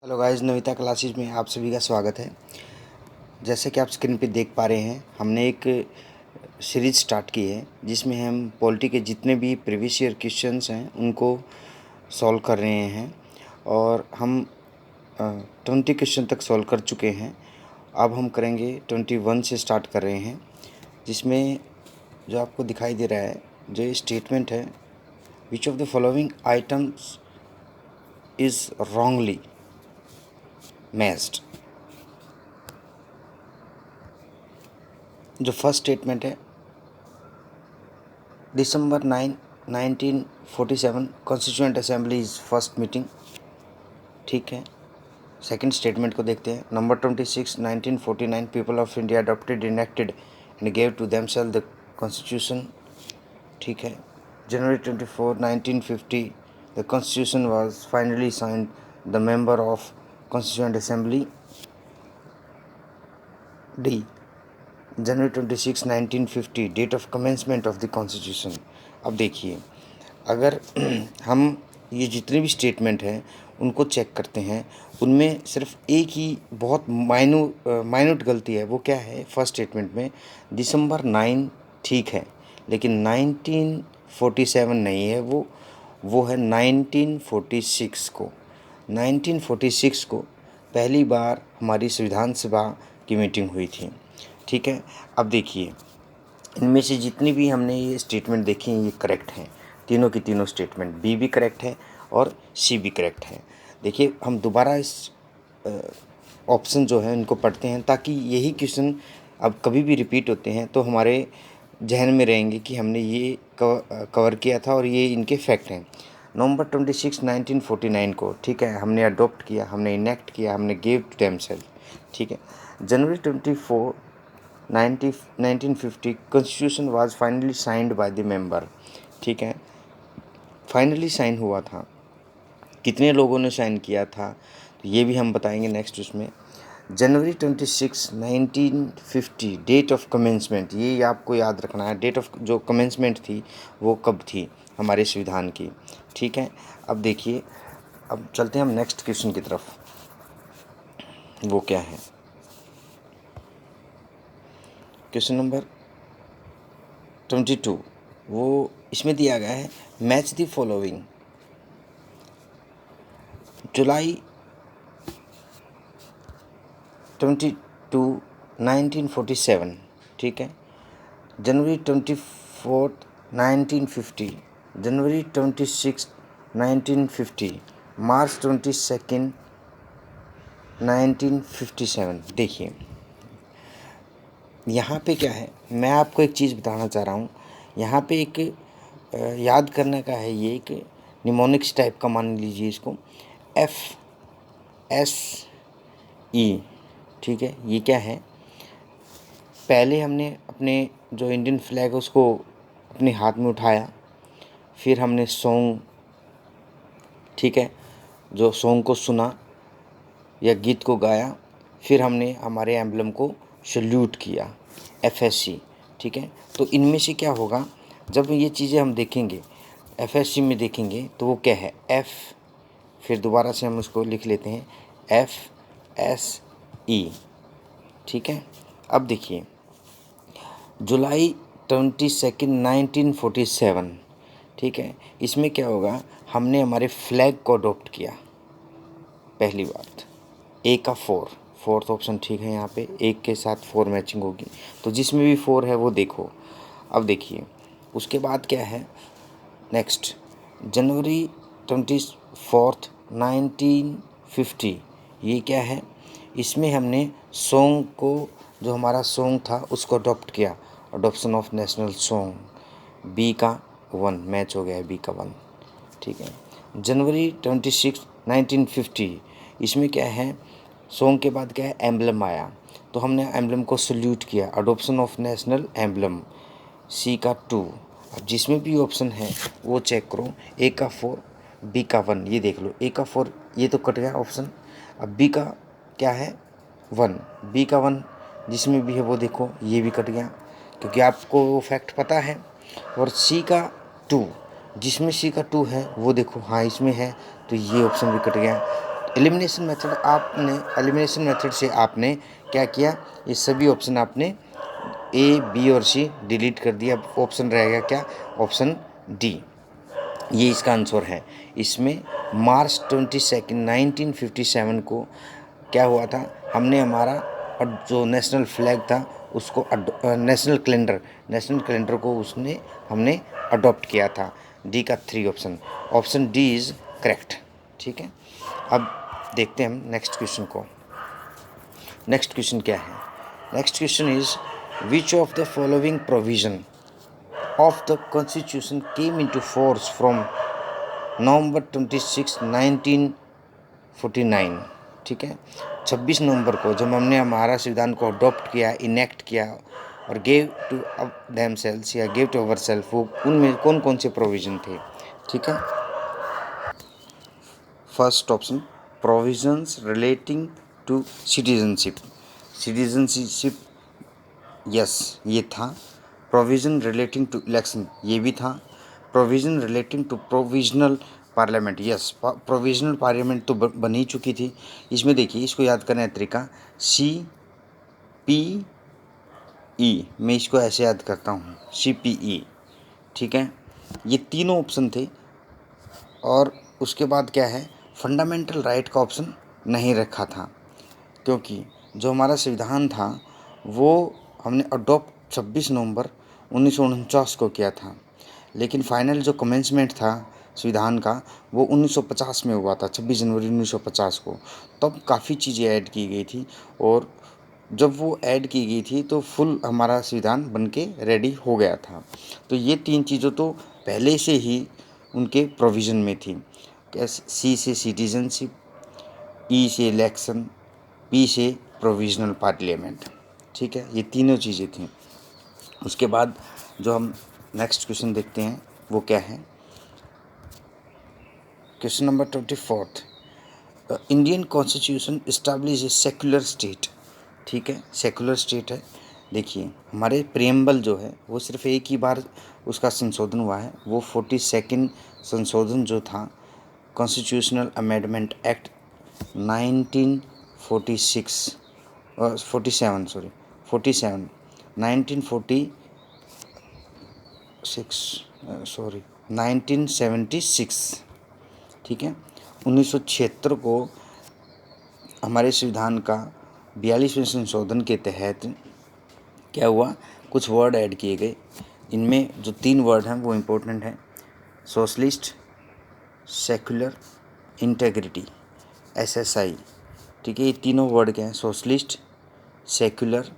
Hello guys, Navita classes में आप सभी का स्वागत है। जैसे कि आप स्क्रीन पे देख पा रहे हैं, हमने एक सीरीज़ स्टार्ट की है जिसमें हम पॉलिटी के जितने भी प्रीवियस ईयर क्वेश्चंस हैं उनको सॉल्व कर रहे हैं और हम 20 क्वेश्चन तक सॉल्व कर चुके हैं। अब हम करेंगे 21 से स्टार्ट कर रहे हैं, जिसमें जो आपको दिखाई दे रहा है, जो ये स्टेटमेंट है, which of the following items is wrongly matched. जो फर्स्ट स्टेटमेंट है, December 9, 1947 constituent assembly is first meeting. ठीक है। सेकंड स्टेटमेंट को देखते हैं। Number 26, 1949 people of India adopted, enacted and gave to themselves the constitution. ठीक है। January 24, 1950 the constitution was finally signed the member of constituent assembly. D, January 26, 1950 date of commencement of the constitution. अब देखिए, अगर हम ये जितने भी statement हैं उनको चेक करते हैं, उनमें सिर्फ एक ही बहुत माइन्यूट गलती है। वो क्या है? फर्स्ट स्टेटमेंट में दिसंबर 9 ठीक है, लेकिन 1947 नहीं है, वो है 1946 को। 1946 को पहली बार हमारी संविधान सभा की मीटिंग हुई थी। ठीक है। अब देखिए, इनमें से जितनी भी हमने ये स्टेटमेंट देखी हैं ये करेक्ट हैं। तीनों की तीनों स्टेटमेंट, बी भी करेक्ट है और सी भी करेक्ट है। देखिए, हम दोबारा इस ऑप्शन जो है इनको पढ़ते हैं, ताकि यही क्वेश्चन अब कभी भी रिपीट होते हैं तो हमारे जहन में रहेंगे कि हमने ये कवर किया था और ये इनके फैक्ट हैं। नवंबर 26, 1949 को, ठीक है, हमने अडोप्ट किया, हमने इनेक्ट किया, हमने गिव टू देमसेल्फ। ठीक है। January 24, 1950 constitution was finally signed by the member. ठीक है, फाइनली साइन हुआ था। कितने लोगों ने साइन किया था तो ये भी हम बताएंगे नेक्स्ट उसमें। जनवरी 26, 1950 डेट ऑफ कमेंसमेंट, ये आपको याद रखना है। डेट ऑफ जो कमेंसमेंट थी वो कब थी हमारे संविधान की। ठीक है। अब देखिए, अब चलते हैं हम नेक्स्ट क्वेश्चन की तरफ। वो क्या है? क्वेश्चन नंबर 22, वो इसमें दिया गया है, मैच द फॉलोइंग। जुलाई 22, 1947, ठीक है, जनवरी 24, 1950, जनवरी 26, 1950, मार्च 22, 1957। देखिए, यहाँ पे क्या है, मैं आपको एक चीज़ बताना चाह रहा हूँ। यहाँ पे एक याद करने का है, ये एक निमोनिक्स टाइप का मान लीजिए इसको, FSE। ठीक है, ये क्या है? पहले हमने अपने जो इंडियन फ्लैग है उसको अपने हाथ में उठाया, फिर हमने सॉन्ग, ठीक है, जो सॉन्ग को सुना या गीत को गाया, फिर हमने हमारे एम्बलम को सल्यूट किया, FSC। ठीक है, तो इनमें से क्या होगा, जब ये चीज़ें हम देखेंगे FSC में देखेंगे तो वो क्या है, F, फिर दोबारा से हम उसको लिख लेते हैं FSE। ठीक है। अब देखिए, जुलाई 22, 1947, ठीक है, इसमें क्या होगा, हमने हमारे फ्लैग को अडॉप्ट किया पहली बात। ए का 4, फोर्थ ऑप्शन ठीक है। यहाँ पे एक के साथ 4 मैचिंग होगी, तो जिसमें भी 4 है वो देखो। अब देखिए, उसके बाद क्या है नेक्स्ट, जनवरी 24, 1950, ये क्या है, इसमें हमने सॉन्ग को, जो हमारा सॉन्ग था उसको अडॉप्ट किया, adoption of national song. B का 1 मैच हो गया है, बी का 1। ठीक है। जनवरी 26, 1950, इसमें क्या है, सॉन्ग के बाद क्या है, एम्बलम आया, तो हमने एम्बलम को सल्यूट किया, अडॉप्शन ऑफ नेशनल एम्बलम, सी का 2। अब जिसमें भी ऑप्शन है वो चेक करो, ए का 4, बी का 1, ये देख लो। ए का 4 ये तो कट गया ऑप्शन। अब बी का क्या है, 1, बी का 1 जिसमें भी है वो देखो, ये भी कट गया क्योंकि आपको वो फैक्ट पता है। और सी का 2, जिसमें सी का 2 है वो देखो, हाँ इसमें है, तो ये ऑप्शन भी कट गया। एलिमिनेशन मेथड से आपने क्या किया, ये सभी ऑप्शन आपने ए, बी और सी डिलीट कर दिया। अब ऑप्शन रहेगा क्या, ऑप्शन डी, ये इसका आंसर है। इसमें मार्च 22 1957 को क्या हुआ था, हमने हमारा जो नेशनल फ्लैग था उसको नेशनल कैलेंडर को उसने हमने अडॉप्ट किया था। डी का 3 option, option D is correct. ठीक है, अब देखते हैं हम नेक्स्ट क्वेश्चन को। नेक्स्ट क्वेश्चन क्या है, next question is which of the following provision of the constitution came into force from November 26 1949। ठीक है, 26 नवंबर को जब हमने हमारा संविधान को अडॉप्ट किया, इनेक्ट किया और गेव टू देम सेल्स या गेव टू अवर सेल्फ, वो उनमें कौन कौन से प्रोविज़न थे। ठीक है, first option provisions relating to citizenship, yes ये था। प्रोविज़न रिलेटिंग टू इलेक्शन, ये भी था। Provision relating to provisional parliament, yes provisional parliament तो बन ही चुकी थी। इसमें देखिए, इसको याद करने का तरीका CPE, मैं इसको ऐसे याद करता हूँ CPE। ठीक है, ये तीनों ऑप्शन थे। और उसके बाद क्या है, फंडामेंटल राइट का ऑप्शन नहीं रखा था, क्योंकि जो हमारा संविधान था वो हमने अडॉप्ट 26 नवंबर 1949 को किया था, लेकिन फाइनल जो कमेंसमेंट था संविधान का वो 1950 में हुआ था, 26 जनवरी 1950 को। तब काफ़ी चीज़ें ऐड की गई थी, और जब वो ऐड की गई थी तो फुल हमारा संविधान बन के रेडी हो गया था। तो ये 3 चीज़ों तो पहले से ही उनके प्रोविज़न में थी। सी से सिटीजनशिप, ई से इलेक्शन, पी से प्रोविजनल पार्लियामेंट। ठीक है, ये तीनों चीज़ें थी। उसके बाद जो हम नेक्स्ट क्वेश्चन देखते हैं वो क्या है, question number 24। Indian constitution establish a secular state. ठीक है, सेक्युलर स्टेट है। देखिए, हमारे प्रेम्बल जो है वो सिर्फ एक ही बार उसका संशोधन हुआ है, वो 42nd संशोधन जो था कॉन्स्टिट्यूशनल अमेंडमेंट एक्ट 1946 47 सॉरी 47 1976। ठीक है, 1976 को हमारे संविधान का 42वें संशोधन के तहत क्या हुआ, कुछ वर्ड ऐड किए गए। इनमें जो 3 वर्ड हैं वो इम्पोर्टेंट हैं, सोशलिस्ट, सेक्युलर, इंटेग्रिटी, SSI। ठीक है, ये तीनों वर्ड क्या हैं, सोशलिस्ट, सेक्युलर,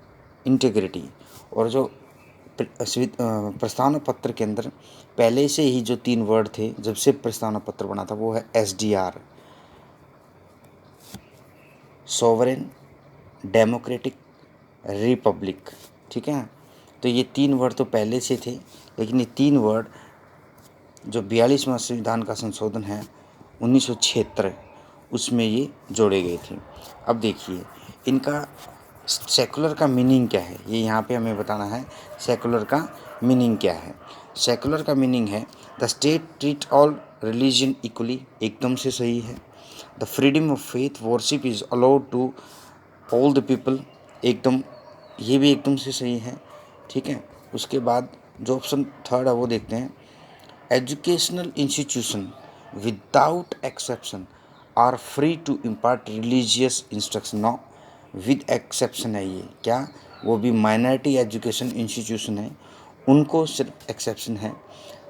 इंटेग्रिटी। और जो प्रस्तावना पत्र के अंदर पहले से ही जो 3 वर्ड थे जब से प्रस्तावना पत्र बना था वो है SDR, सोवरेन, डेमोक्रेटिक, रिपब्लिक। ठीक है, तो ये 3 वर्ड तो पहले से थे, लेकिन ये 3 वर्ड जो 42वां संविधान का संशोधन है 1976 उसमें ये जोड़े गए थे। अब देखिए, इनका सेकुलर का मीनिंग क्या है, ये यहाँ पे हमें बताना है। सेकुलर का मीनिंग क्या है, सेकुलर का मीनिंग है the state treat all religion equally, एकदम से सही है। The freedom of faith worship is allowed to all the people, एकदम, ये भी एकदम से सही है। ठीक है, उसके बाद जो ऑप्शन 3 है वो देखते हैं, educational institution without exception are free to impart religious instruction. No, with exception है ये, क्या वो भी माइनॉरिटी एजुकेशन इंस्टीट्यूशन है उनको सिर्फ एक्सेप्शन है,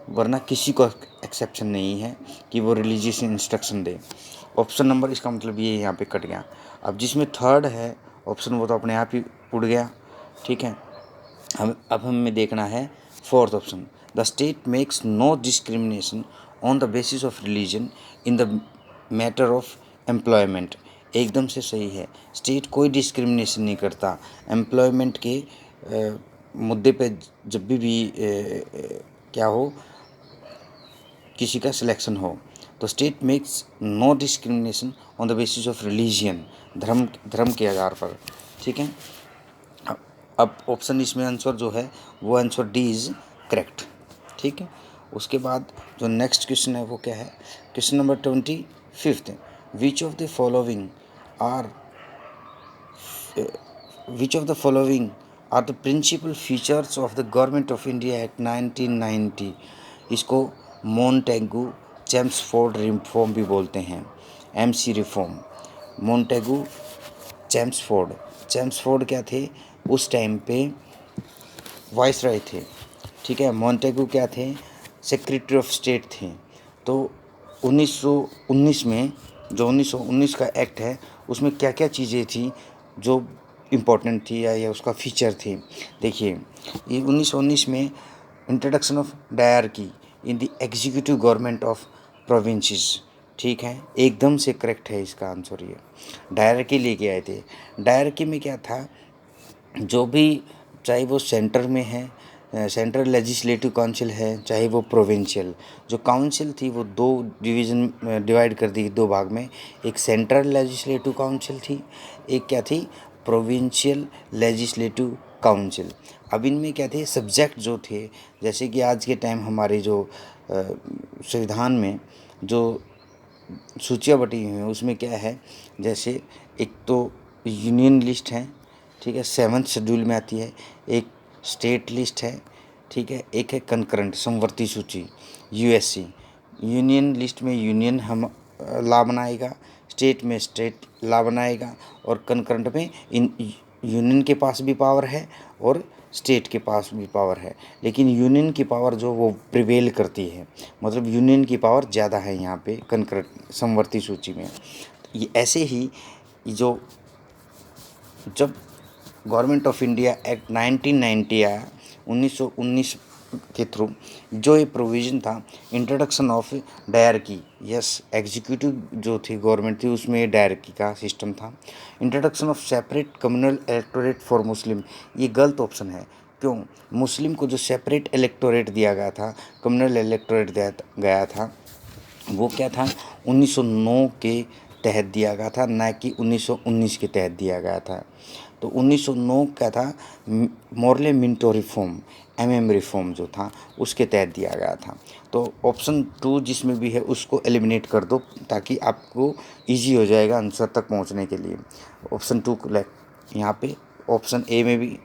वरना किसी को एक्सेप्शन नहीं है कि वो रिलीजियस इंस्ट्रक्शन दे। ऑप्शन नंबर, इसका मतलब ये यहाँ पे कट गया। अब जिसमें 3 है ऑप्शन वो तो अपने आप ही उड़ गया। ठीक है, अब हमें देखना है 4th option, the state makes no discrimination on the basis of religion in the matter of employment, एकदम से सही है। स्टेट कोई डिस्क्रिमिनेशन नहीं करता एम्प्लॉयमेंट के मुद्दे पे, जब भी क्या हो, किसी का सिलेक्शन हो, तो state makes no discrimination on the basis of religion, धर्म के आधार पर। ठीक है, अब ऑप्शन इसमें आंसर जो है वो आंसर डी इज़ करेक्ट। ठीक है, उसके बाद जो नेक्स्ट क्वेश्चन है वो क्या है, question number 25। Which of the following are which of the following are the principal features of the Government of India Act 1990? इसको मोन्टेगू चेम्सफोर्ड रिफॉर्म भी बोलते हैं, एमसी रिफॉर्म। मोन्टेगू चेम्सफोर्ड क्या थे उस टाइम पे? वाइसराय थे, ठीक है। मोन्टेगू क्या थे? सेक्रेटरी ऑफ स्टेट थे। तो 1919 में जो 1919 का एक्ट है उसमें क्या क्या चीज़ें थी जो इम्पोर्टेंट थी या उसका फीचर थी? देखिए, ये 1919 में introduction of dyarchy in the executive government of provinces, ठीक है, एकदम से करेक्ट है इसका आंसर। ये डायरकी लेके आए थे। डायरकी में क्या था, जो भी चाहे वो सेंटर में है, सेंट्रल लेजिस्लेटिव काउंसिल है, चाहे वो प्रोविंशियल, जो काउंसिल थी वो दो डिवाइड कर दी दो भाग में। एक सेंट्रल लेजिस्लेटिव काउंसिल थी, एक क्या थी? Provincial legislative council. अब इनमें क्या थे सब्जेक्ट जो थे, जैसे कि आज के टाइम हमारे जो संविधान में जो सूचियाँ बटी हुई हैं उसमें क्या है, जैसे एक तो यूनियन लिस्ट है, ठीक है, 7th शेड्यूल में आती है। एक स्टेट लिस्ट है, ठीक है, एक है कंकरेंट समवर्ती सूची यूएससी। यूनियन लिस्ट में यूनियन हम ला बनाएगा, स्टेट में स्टेट ला बनाएगा, और कंकरेंट में इन यूनियन के पास भी पावर है और स्टेट के पास भी पावर है, लेकिन यूनियन की पावर जो वो प्रिवेल करती है, मतलब यूनियन की पावर ज़्यादा है यहाँ पे कंकरेंट समवर्ती सूची में। ये ऐसे ही जो जब गवर्नमेंट ऑफ इंडिया एक्ट 1990 आया 1919 के थ्रू, जो ये प्रोविज़न था introduction of dyarchy, yes, executive जो थी गवर्नमेंट थी उसमें डायरकी का सिस्टम था। Introduction of separate communal electorate for Muslim, ये गलत ऑप्शन है। क्यों? मुस्लिम को जो सेपरेट इलेक्टोरेट दिया गया था, कम्युनल इलेक्टोरेट दिया गया था, वो क्या था 1909 के तहत दिया गया था, ना कि 1919 के तहत दिया गया था। तो 1909 का था Morley Minto reform, MM reform जो था उसके तहत दिया गया था। तो ऑप्शन 2 जिसमें भी है उसको एलिमिनेट कर दो ताकि आपको इजी हो जाएगा आंसर तक पहुंचने के लिए। ऑप्शन 2 यहाँ पे ऑप्शन ए में भी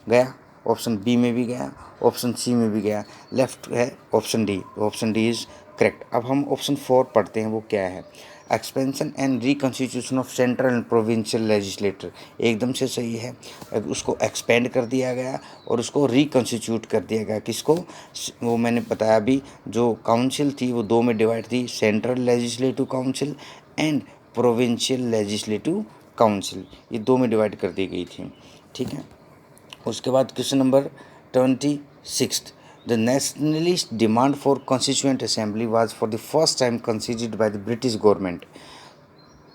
गया, ऑप्शन बी में भी गया, ऑप्शन सी में भी गया, लेफ्ट है option D. Option D is correct. अब हम ऑप्शन 4 पढ़ते हैं, वो क्या है? Expansion and reconstitution of central and provincial legislator, एकदम से सही है। अब उसको एक्सपेंड कर दिया गया और उसको रिकॉन्स्टिट्यूट कर दिया गया। किसको? वो मैंने बताया अभी, जो काउंसिल थी वो दो में डिवाइड थी, central legislative council and provincial legislative council, ये दो में डिवाइड कर दी गई थी, ठीक है। उसके बाद question number 26, the nationalist demand for constituent assembly was for the first time considered by the British government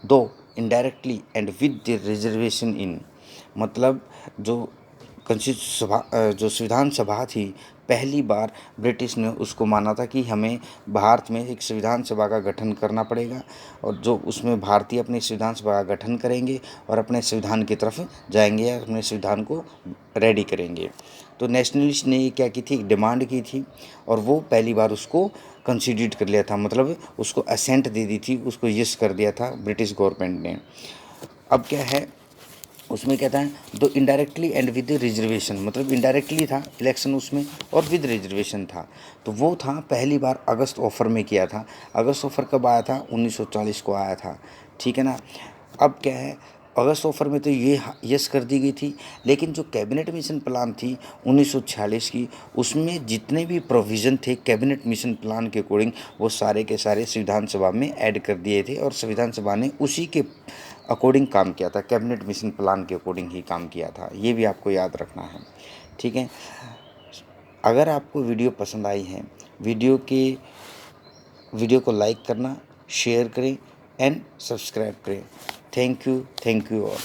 though indirectly and with the reservation in, मतलब जो जो संविधान सभा थी पहली बार ब्रिटिश ने उसको माना था कि हमें भारत में एक संविधान सभा का गठन करना पड़ेगा, और जो उसमें भारतीय अपने संविधान सभा का गठन करेंगे और अपने संविधान की तरफ जाएंगे या अपने संविधान को रेडी करेंगे। तो नेशनलिस्ट ने ये क्या की थी, डिमांड की थी, और वो पहली बार उसको कंसीडर कर लिया था, मतलब उसको असेंट दे दी थी, उसको यस कर दिया था ब्रिटिश गवर्नमेंट ने। अब क्या है उसमें कहता है दो इनडायरेक्टली एंड विद रिजर्वेशन, मतलब इनडायरेक्टली था इलेक्शन उसमें और विद रिजर्वेशन था। तो वो था पहली बार अगस्त ऑफर में किया था। अगस्त ऑफर कब आया था? 1940 को आया था, ठीक है ना। अब क्या है, अगस्त ऑफर में तो ये यस कर दी गई थी, लेकिन जो कैबिनेट मिशन प्लान थी 1946 की, उसमें जितने भी प्रोविज़न थे कैबिनेट मिशन प्लान के अकॉर्डिंग वो सारे के सारे संविधान सभा में ऐड कर दिए थे, और संविधान सभा ने उसी के अकॉर्डिंग काम किया था, कैबिनेट मिशन प्लान के अकॉर्डिंग ही काम किया था। ये भी आपको याद रखना है, ठीक है। अगर आपको वीडियो पसंद आई है, वीडियो को लाइक करना, शेयर करें एंड सब्सक्राइब करें। Thank you all.